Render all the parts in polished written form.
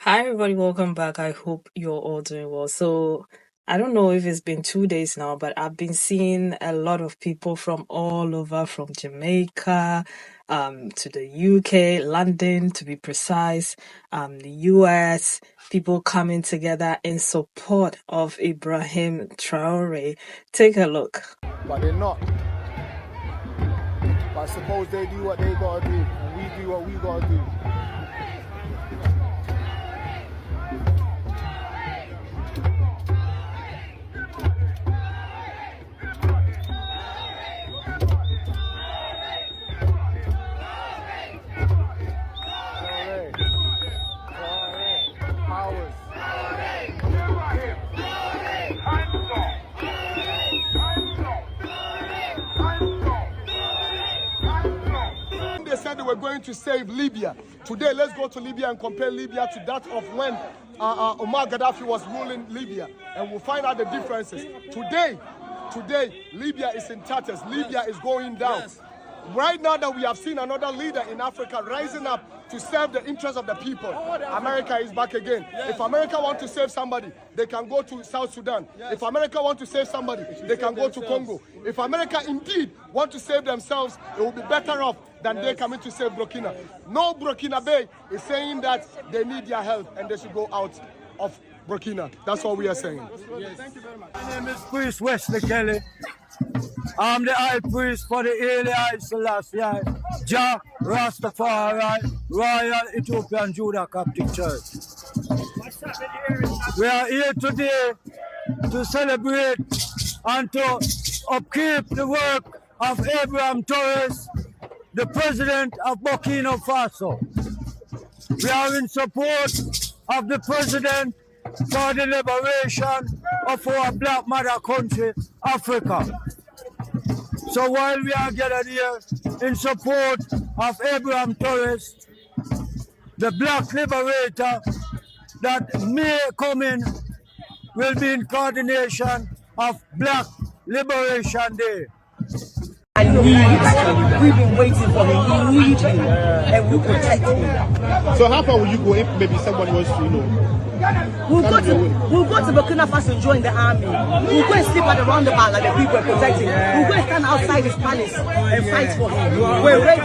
Hi, everybody, welcome back. I hope you're all doing well. So, I don't know if it's been 2 days now, but I've been seeing a lot of people from all over, from Jamaica, to the UK, London to be precise, the US, people coming together in support of Ibrahim Traore. Take a look. But they're not. But suppose they do what they gotta do, and we do what we gotta do. They said they were going to save Libya. Today, let's go to Libya and compare Libya to that of when Omar Gaddafi was ruling Libya, and we'll find out the differences. Today, Libya is in tatters. Libya is going down. Yes. Right now that we have seen another leader in Africa rising up to serve the interests of the people, America is back again. Yes. If America wants to save somebody, they can go to South Sudan. Yes. If America wants to save somebody, they can go to Congo. If America indeed want to save themselves, it will be better off than they coming to save Burkina. No Burkina Bay is saying that they need their help and they should go out of Burkina. That's what we are saying. Yes. Thank you very much. My name is Priest Wesley Kelly. I'm the high priest for the Haile Selassie, Jah Rastafari, Royal Ethiopian Judah Coptic Church. We are here today to celebrate and to upkeep the work of Ibrahim Traore, the president of Burkina Faso. We are in support of the president for the liberation of our black mother country, Africa. So while we are gathered here in support of Ibrahim Traore, the black liberator that may come in will be in coordination of Black Liberation Day. And we've been waiting for him. We need him, and we'll protect him. So how far will you go if maybe somebody wants to, We'll go to Burkina Faso and join the army. We'll go and sleep at the roundabout like the people are protecting. We'll go and stand outside his palace and fight for him. We're ready.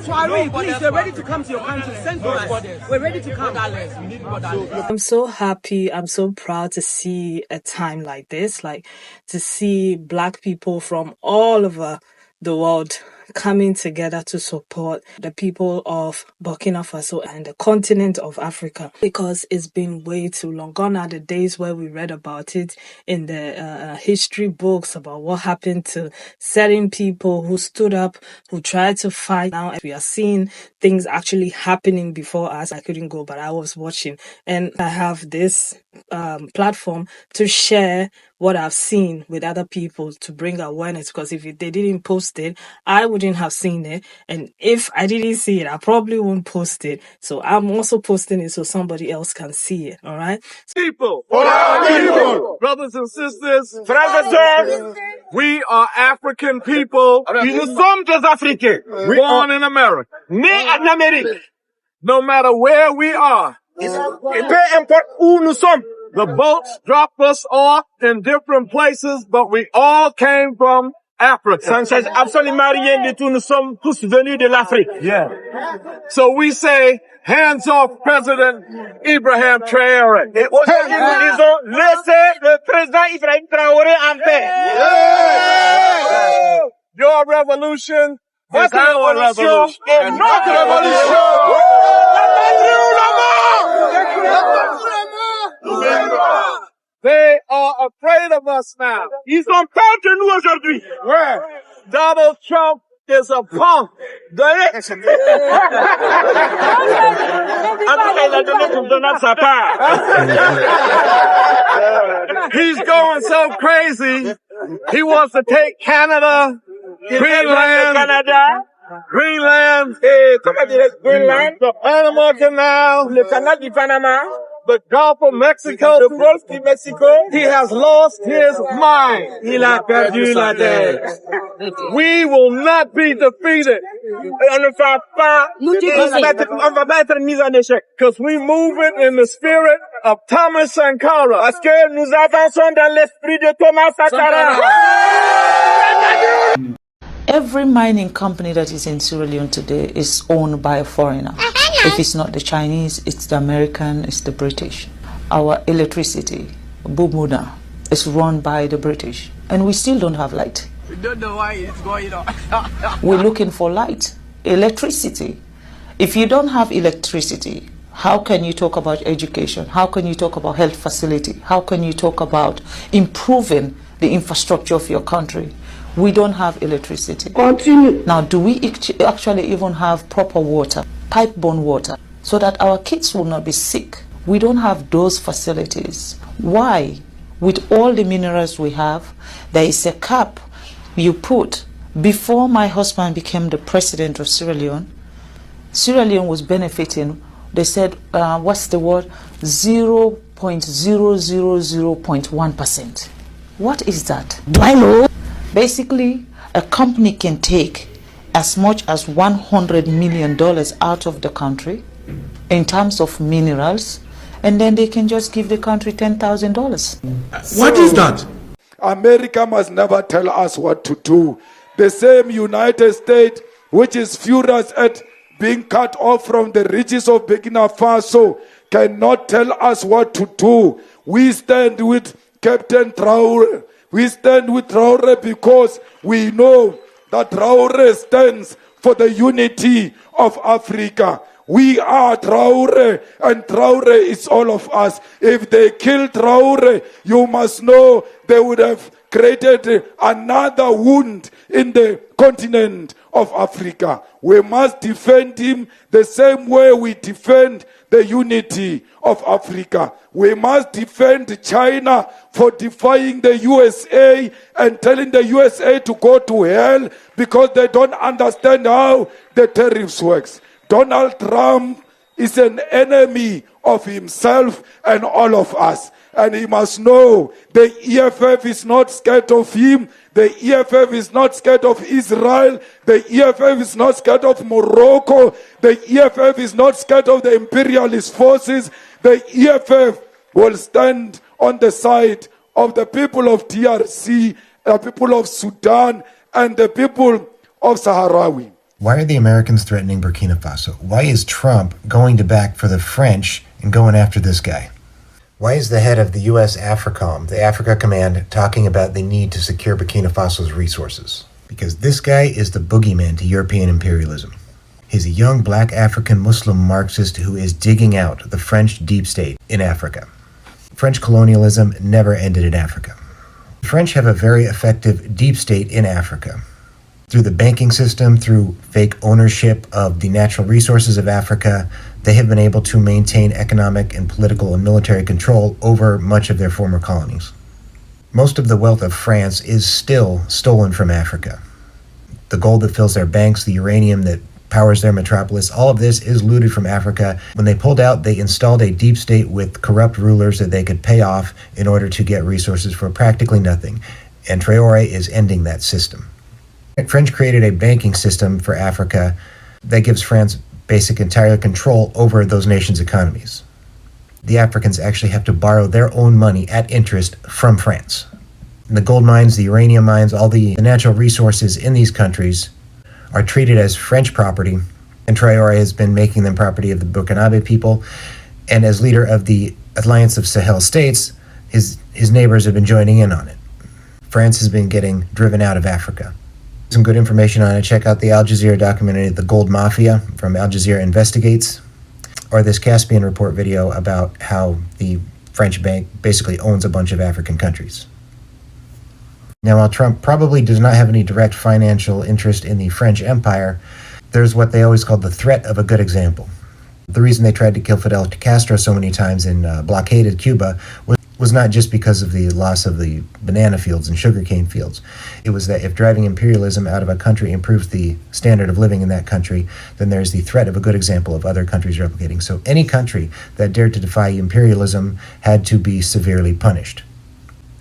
Traore, please, we're ready to come to your country. Send for us. We're ready to come. I'm so happy. I'm so proud to see a time like this, like to see Black people from all over the world coming together to support the people of Burkina Faso and the continent of Africa, because it's been way too long. Gone are the days where we read about it in the history books about what happened to certain people who stood up, who tried to fight. Now we are seeing things actually happening before us. I couldn't go, but I was watching, and I have this platform to share what I've seen with other people to bring awareness, because if they didn't post it, I wouldn't have seen it, and if I didn't see it, I probably won't post it. So I'm also posting it so somebody else can see it. All right, people, brothers and sisters, we are African people. Nous sommes des Africains, born in America, nés en Amérique. No matter where we are, peu importe où nous sommes. The boats drop us off in different places, but we all came from Africa. Ça ne change absolument rien du tout. Nous sommes tous venus de l'Afrique. Yeah. So we say, hands off President Ibrahim Traore. Et aujourd'hui, nous disons, laissez le président Ibrahim Traore en paix. Yeah. Your revolution is our revolution. And not revolution. They are afraid of us now. Ils ont peur de nous aujourd'hui. Ouais. Donald Trump is a punk. He's going so crazy. He wants to take Canada, Greenland, the Panama Canal, le canal du Panama. the Gulf of Mexico, the Gulf of Mexico, he has lost his mind. Il a perdu la tête. We will not be defeated. On ne va pas, on va pas être mis en échec. Because we move it in the spirit of Thomas Sankara. Parce que nous avançons dans l'esprit de Thomas Sankara. Every mining company that is in Sierra Leone today is owned by a foreigner. If it's not the Chinese, it's the American, it's the British. Our electricity, Bumuda, is run by the British. And we still don't have light. We don't know why it's going on. We're looking for light, electricity. If you don't have electricity, how can you talk about education? How can you talk about health facility? How can you talk about improving the infrastructure of your country? We don't have electricity. Continue. Now, do we actually even have proper water, pipe-borne water, so that our kids will not be sick? We don't have those facilities. Why? With all the minerals we have, there is a cap you put. Before my husband became the president of Sierra Leone was benefiting, they said, what's the word? 0.000.1%. What is that? I know. Basically, a company can take as much as $100 million out of the country in terms of minerals, and then they can just give the country $10,000. What is that? America must never tell us what to do. The same United States, which is furious at being cut off from the riches of Burkina Faso, cannot tell us what to do. We stand with Captain Traore. We stand with Traore because we know that Traore stands for the unity of Africa. We are Traore, and Traore is all of us. If they kill Traore, you must know they would have created another wound in the continent of Africa. We must defend him the same way we defend the unity of Africa. We must defend China for defying the USA and telling the USA to go to hell because they don't understand how the tariffs works. Donald Trump is an enemy of himself and all of us. And he must know the EFF is not scared of him. The EFF is not scared of Israel. The EFF is not scared of Morocco. The EFF is not scared of the imperialist forces. The EFF will stand on the side of the people of DRC, the people of Sudan, and the people of Sahrawi. Why are the Americans threatening Burkina Faso? Why is Trump going to back for the French and going after this guy? Why is the head of the U.S. AFRICOM, the Africa Command, talking about the need to secure Burkina Faso's resources? Because this guy is the boogeyman to European imperialism. He's a young black African Muslim Marxist who is digging out the French deep state in Africa. French colonialism never ended in Africa. The French have a very effective deep state in Africa. Through the banking system, through fake ownership of the natural resources of Africa, they have been able to maintain economic and political and military control over much of their former colonies. Most of the wealth of France is still stolen from Africa. The gold that fills their banks, the uranium that powers their metropolis, all of this is looted from Africa. When they pulled out, they installed a deep state with corrupt rulers that they could pay off in order to get resources for practically nothing. And Traore is ending that system. French created a banking system for Africa that gives France basic entire control over those nations' economies. The Africans actually have to borrow their own money at interest from France. And the gold mines, the uranium mines, all the natural resources in these countries are treated as French property, and Traore has been making them property of the Burkinabe people. And as leader of the Alliance of Sahel States, his neighbors have been joining in on it. France has been getting driven out of Africa. Some good information on it. Check out the Al Jazeera documentary, The Gold Mafia, from Al Jazeera Investigates, or this Caspian Report video about how the French bank basically owns a bunch of African countries. Now, while Trump probably does not have any direct financial interest in the French Empire, there's what they always called the threat of a good example. The reason they tried to kill Fidel Castro so many times and blockaded Cuba was was not just because of the loss of the banana fields and sugarcane fields. It was that if driving imperialism out of a country improves the standard of living in that country, then there's the threat of a good example of other countries replicating. So any country that dared to defy imperialism had to be severely punished.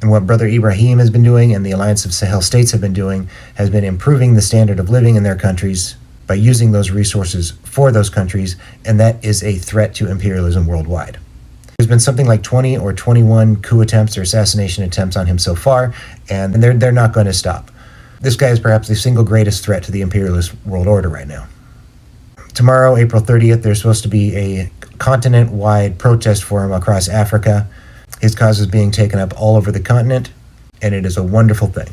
And what Brother Ibrahim has been doing and the Alliance of Sahel States have been doing has been improving the standard of living in their countries by using those resources for those countries, and that is a threat to imperialism worldwide. There's been something like 20 or 21 coup attempts or assassination attempts on him so far, and they're not going to stop. This guy is perhaps the single greatest threat to the imperialist world order right now. Tomorrow, April 30th, there's supposed to be a continent-wide protest for him across Africa. His cause is being taken up all over the continent, and it is a wonderful thing.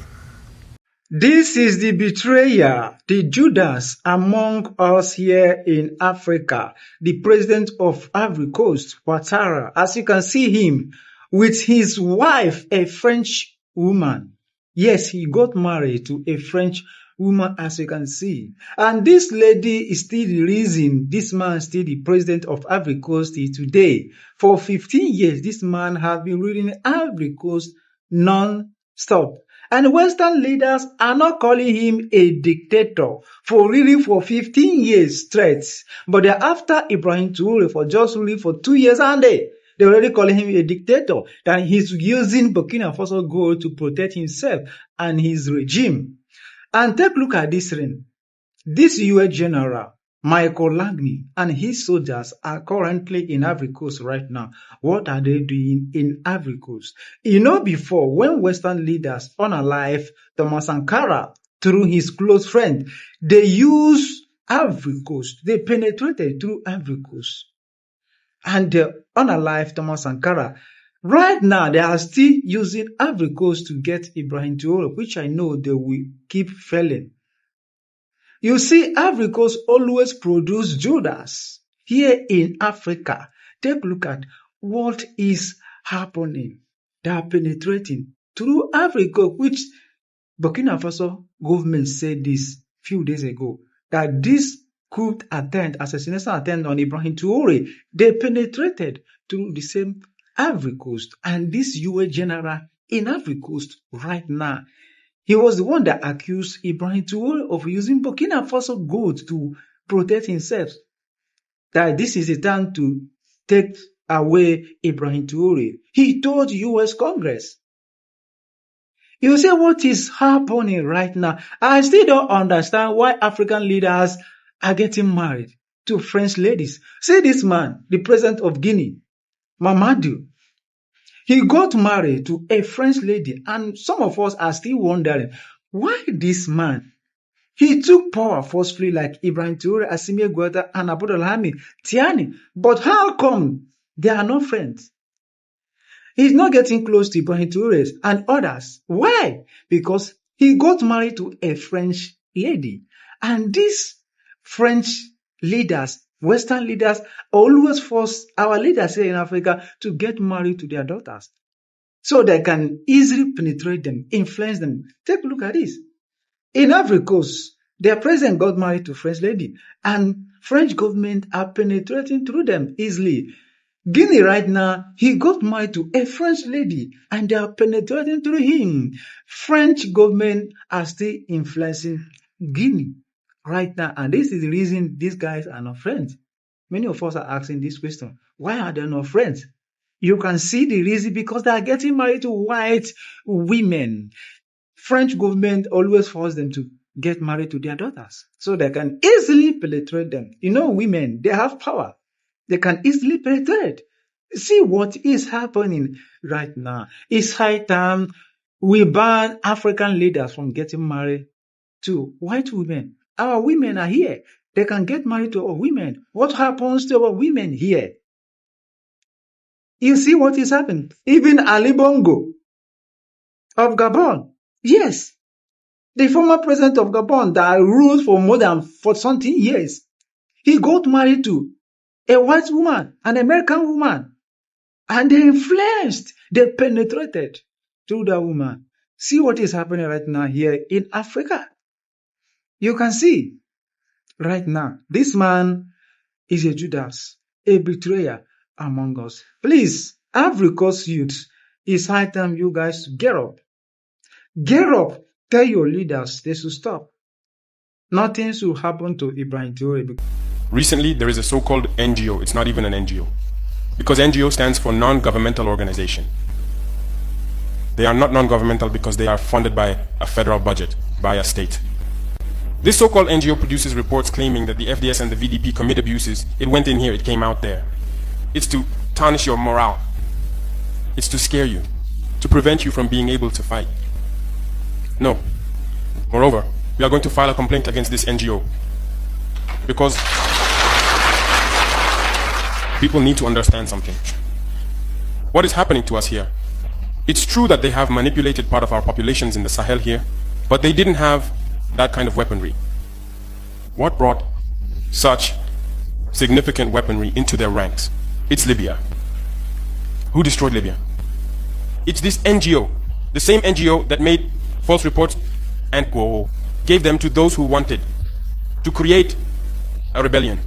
This is the betrayer, the Judas among us here in Africa, the president of Ivory Coast, Ouattara. As you can see him with his wife, a French woman. Yes, he got married to a French woman, as you can see. And this lady is still the reason this man is still the president of Ivory Coast today. For 15 years, this man has been ruling Ivory Coast non-stop. And Western leaders are not calling him a dictator for really for 15 years straight. But they're after Ibrahim Traore for just ruling for 2 years and they're already calling him a dictator. That he's using Burkina Faso gold to protect himself and his regime. And take a look at this ring. This US general, Michael Langley, and his soldiers are currently in Ivory Coast right now. What are they doing in Ivory Coast? You know, before, when Western leaders unalive Thomas Sankara through his close friend, they used Ivory Coast. They penetrated through Ivory Coast. And they unalive Thomas Sankara. Right now, they are still using Ivory Coast to get Ibrahim Traore, which I know they will keep failing. You see, Ivory Coast always produce Judas. Here in Africa, take a look at what is happening. They are penetrating through Ivory Coast, which Burkina Faso government said this few days ago, that this coup attempt, assassination attempt on Ibrahim Traore, they penetrated through the same Ivory Coast. And this US general in Ivory Coast right now, he was the one that accused Ibrahim Traore of using Burkina Faso gold to protect himself. That this is the time to take away Ibrahim Traore. He told US Congress. You say what is happening right now? I still don't understand why African leaders are getting married to French ladies. See this man, the president of Guinea, Mamadou. He got married to a French lady, and some of us are still wondering, why this man? He took power forcefully like Ibrahim Traore, Assimi Goïta, and Abdulhamid Tiani. But how come they are not friends? He's not getting close to Ibrahim Traore and others. Why? Because he got married to a French lady. And these French leaders, Western leaders, always force our leaders here in Africa to get married to their daughters so they can easily penetrate them, influence them. Take a look at this. In Ivory Coast, their president got married to a French lady, and French government are penetrating through them easily. Guinea right now, he got married to a French lady, and they are penetrating through him. French government are still influencing Guinea right now, and this is the reason these guys are not friends. Many of us are asking this question: why are they not friends? You can see the reason, because they are getting married to white women. French government always force them to get married to their daughters so they can easily penetrate them. You know, women, they have power. They can easily penetrate. See what is happening right now. It's high time we ban African leaders from getting married to white women. Our women are here. They can get married to our women. What happens to our women here? You see what is happening. Even Ali Bongo of Gabon. Yes. The former president of Gabon that ruled for more than 40-something years. He got married to a white woman, an American woman. And they influenced, they penetrated through that woman. See what is happening right now here in Africa. You can see right now, this man is a Judas, a betrayer among us. Please, Ivory Coast youth, It's high time you guys get up. Get up. Tell your leaders they should stop. Nothing should happen to Ibrahim Traore. Recently, there is a so-called NGO. It's not even an NGO. Because NGO stands for non-governmental organization. They are not non-governmental because they are funded by a federal budget, by a state. This so-called NGO produces reports claiming that the FDS and the VDP commit abuses. It went in here, it came out there. It's to tarnish your morale. It's to scare you, to prevent you from being able to fight. No. Moreover, we are going to file a complaint against this NGO because people need to understand something. What is happening to us here? It's true that they have manipulated part of our populations in the Sahel here, but they didn't have that kind of weaponry. What brought such significant weaponry into their ranks? It's Libya. Who destroyed Libya? It's this NGO, the same NGO that made false reports and gave them to those who wanted to create a rebellion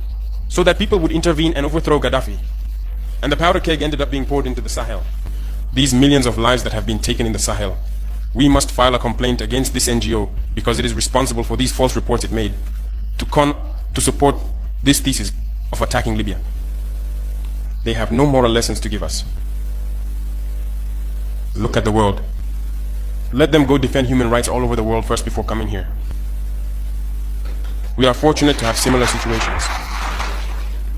so that people would intervene and overthrow Gaddafi. And the powder keg ended up being poured into the Sahel. These millions of lives that have been taken in the Sahel, we must file a complaint against this NGO because it is responsible for these false reports it made to support this thesis of attacking Libya. They have no moral lessons to give us. Look at the world. Let them go defend human rights all over the world first before coming here. We are fortunate to have similar situations.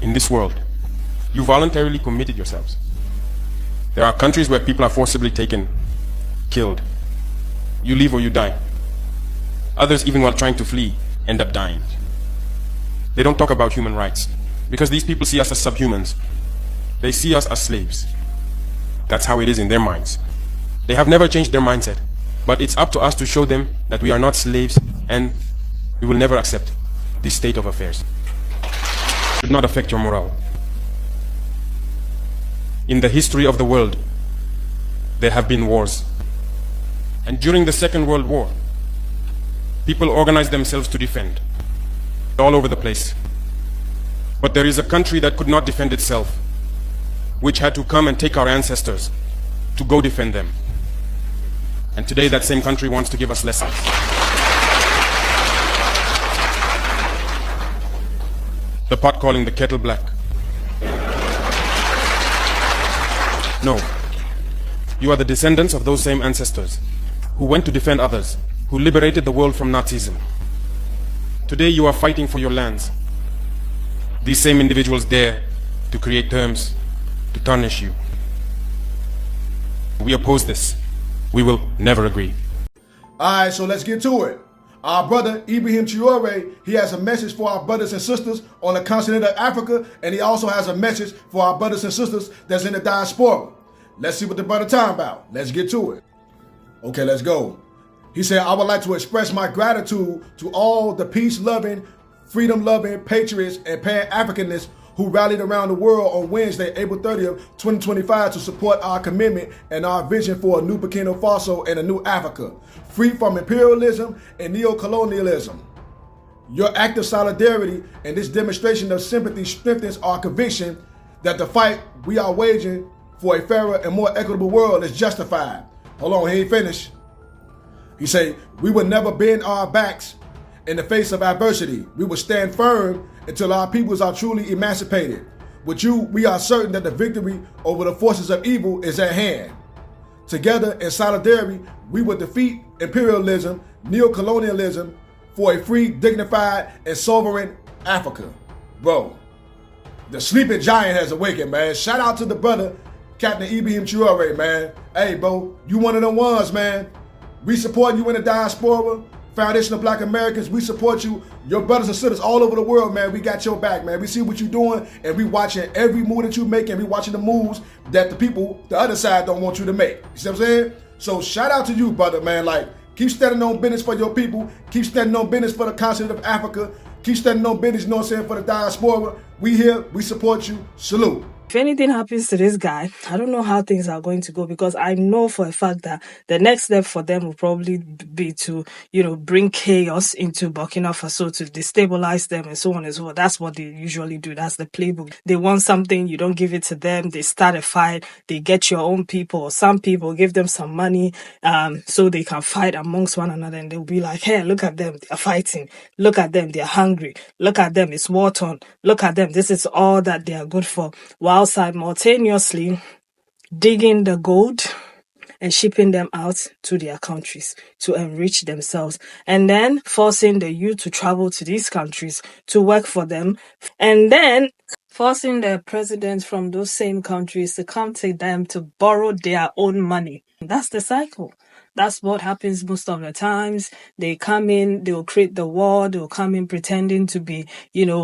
In this world, you voluntarily committed yourselves. There are countries where people are forcibly taken, killed. You live or you die. Others, even while trying to flee, end up dying. They don't talk about human rights because these people see us as subhumans. They see us as slaves. That's how it is in their minds. They have never changed their mindset, but it's up to us to show them that we are not slaves and we will never accept this state of affairs. It should not affect your morale. In the history of the world, there have been wars. And during the Second World War, people organized themselves to defend all over the place. But there is a country that could not defend itself, which had to come and take our ancestors to go defend them. And today that same country wants to give us lessons. The pot calling the kettle black. No. You are the descendants of those same ancestors who went to defend others, who liberated the world from Nazism. Today you are fighting for your lands. These same individuals dare to create terms to tarnish you. We oppose this. We will never agree. All right, so let's get to it. Our brother Ibrahim Traore, he has a message for our brothers and sisters on the continent of Africa, and he also has a message for our brothers and sisters that's in the diaspora. Let's see what the brother talking about. Let's get to it. Okay, let's go. He said, I would like to express my gratitude to all the peace-loving, freedom-loving patriots and Pan-Africanists who rallied around the world on Wednesday, April 30th, 2025 to support our commitment and our vision for a new Burkina Faso and a new Africa, free from imperialism and neocolonialism. Your act of solidarity and this demonstration of sympathy strengthens our conviction that the fight we are waging for a fairer and more equitable world is justified. Hold on, he ain't finished. He said, we will never bend our backs in the face of adversity. We will stand firm until our peoples are truly emancipated. With you, we are certain that the victory over the forces of evil is at hand. Together in solidarity, we will defeat imperialism, neocolonialism for a free, dignified, and sovereign Africa. Bro, the sleeping giant has awakened, man. Shout out to the brother, Captain Ibrahim Traore, man. Hey, bro, you one of them ones, man. We support you in the diaspora. Foundation of Black Americans, we support you. Your brothers and sisters all over the world, man. We got your back, man. We see what you're doing, and we watching every move that you make, and we watching the moves that the people, the other side, don't want you to make. You see what I'm saying? So shout out to you, brother, man. Like, keep standing on business for your people. Keep standing on business for the continent of Africa. Keep standing on business, you know what I'm saying, for the diaspora. We here, we support you. Salute. If anything happens to this guy, I don't know how things are going to go, because I know for a fact that the next step for them will probably be to, bring chaos into Burkina Faso to destabilize them and so on and so forth. That's what they usually do. That's the playbook. They want something, you don't give it to them. They start a fight. They get your own people, or some people, give them some money, so they can fight amongst one another, and they'll be like, hey, look at them, they're fighting. Look at them, they're hungry. Look at them, it's war torn. Look at them, this is all that they are good for. While simultaneously digging the gold and shipping them out to their countries to enrich themselves, and then forcing the youth to travel to these countries to work for them, and then forcing the presidents from those same countries to come to them to borrow their own money. That's the cycle. That's what happens most of the times. They come in, they'll create the war, they'll come in pretending to be,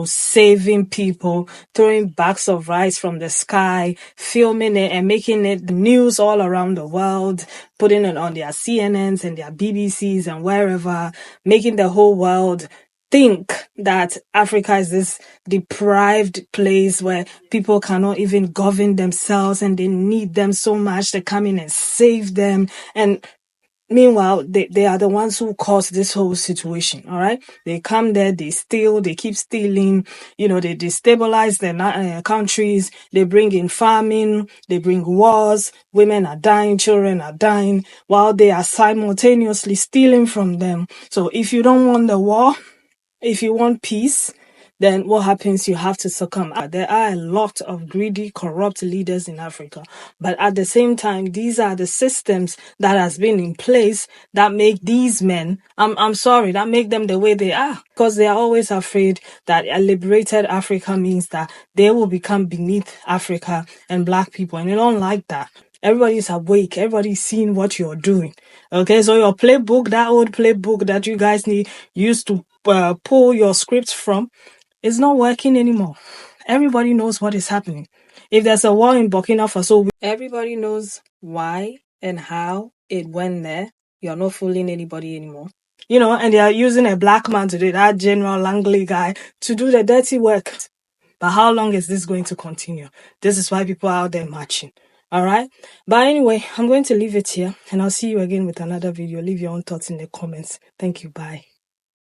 saving people, throwing bags of rice from the sky, filming it and making it news all around the world, putting it on their CNNs and their BBCs and wherever, making the whole world think that Africa is this deprived place where people cannot even govern themselves and they need them so much to come in and save them. And meanwhile, they are the ones who caused this whole situation, all right? They come there, they steal, they keep stealing, they destabilize their countries, they bring in famine, they bring wars, women are dying, children are dying, while they are simultaneously stealing from them. So if you don't want the war, if you want peace, then what happens? You have to succumb. There are a lot of greedy, corrupt leaders in Africa. But at the same time, these are the systems that has been in place that make these men, that make them the way they are. Because they are always afraid that a liberated Africa means that they will become beneath Africa and black people. And they don't like that. Everybody's awake. Everybody's seeing what you're doing. Okay, so your playbook, that old playbook that you guys used to pull your scripts from, it's not working anymore. Everybody knows what is happening. If there's a war in Burkina Faso, everybody knows why and how it went there. You're not fooling anybody anymore. And they are using a black man today, that General Langley guy, to do the dirty work. But how long is this going to continue? This is why people are out there marching. All right? But anyway, I'm going to leave it here, and I'll see you again with another video. Leave your own thoughts in the comments. Thank you. Bye.